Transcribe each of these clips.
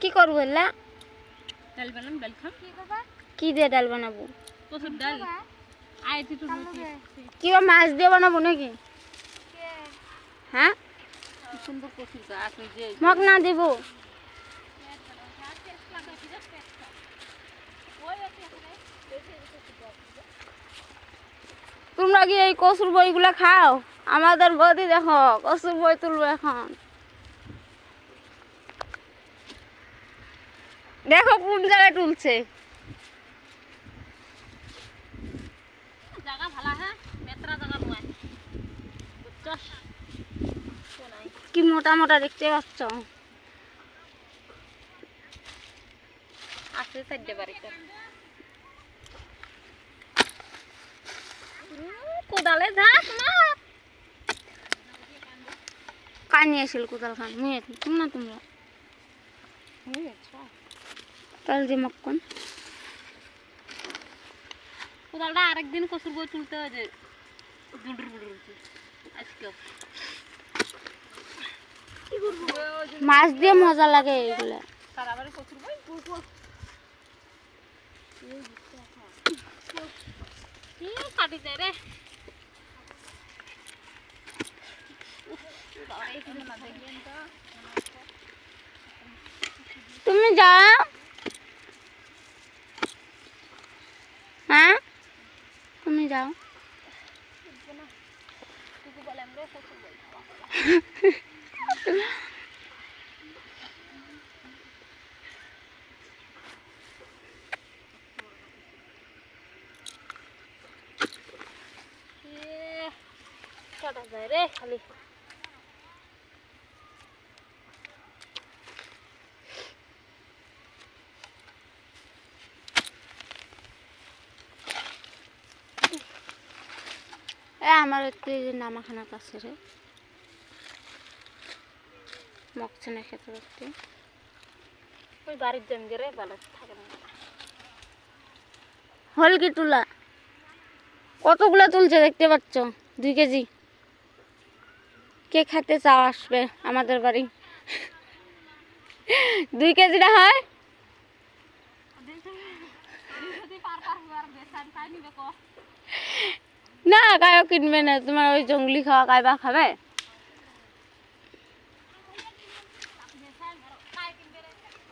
কি করবো এলা? ডাল বানাম, ডাল খাম। কি দিয়ে ডাল বানাবো? কসুর ডাল। আইতে তো কিবা মাছ দিয়ে বানাবো নাকি? হ্যাঁ, সুন্দর কসুর গাছ ওই যে মগ না দিব। তোমরা কি এই কসুর বইগুলা খাও? আমাদের বৌদি দেখো কসুর বই তুলবো এখন। দেখো কোন জায়গায় তুলছে। জায়গা ভালো হ্যাঁ, মেত্রা জায়গা নয়। বুঝছস? কি মোটা মোটা দেখতে পাচ্ছ? আছে সাইডে বাড়িতে। কোদালে ধাস না। কার নিয়ে আসিল কোদাল খান? মুই তুমি না তোমরা তাহলে যে মক্কন কোদালটা আরেকদিন কসুর বই তুলতে হয় যে বুড়ুর বুড়ুর আজকে মাছ দিয়ে মজা লাগে এগুলা। সারাবারে কসুর বই কাটি যায় রে। তুমি যাও। হ্যাঁ, তুমি যাও। কাটা যায় রে খালি। আমার একটু নামাখানা কাছে রে মকছে না খেতে দেখতে। ওই বাড়ির জমি রে ভালো থাকে না। হল কি তুলা? কতগুলা তুলছে দেখতে পাচ্ছ? 2 কেজি। কে খেতে চাও আসবে আমাদের বাড়ি। 2 কেজিটা হয় না, গায়ও কিনবে না। তোমার ওই জঙ্গলি খাওয়া গাইবা খাবে?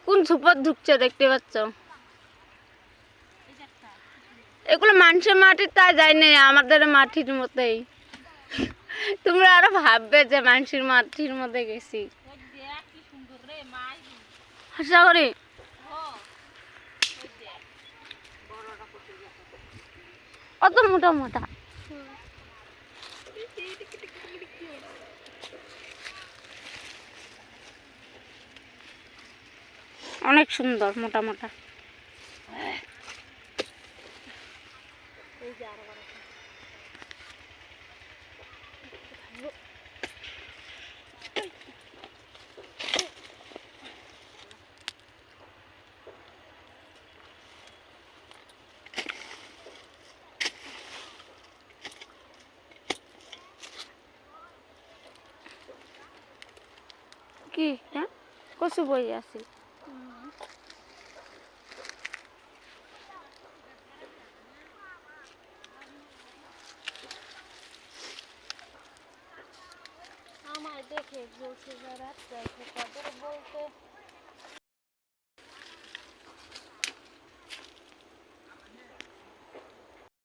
কোন সুপর ঢুকছে দেখতে পাচ্ছ? এগুলো মানুষের মাটির তা যায় না, আমাদের মাটির মতোই। তোমরা আরো ভাববে যে মানুষের মাটির মধ্যে গেছি। আশা করি অত মোটা মোটা অনেক সুন্দর মোটা মোটা। কি হ্যাঁ, কচু বই আছে। আমায় দেখে বলছে যারা তাদের বলতে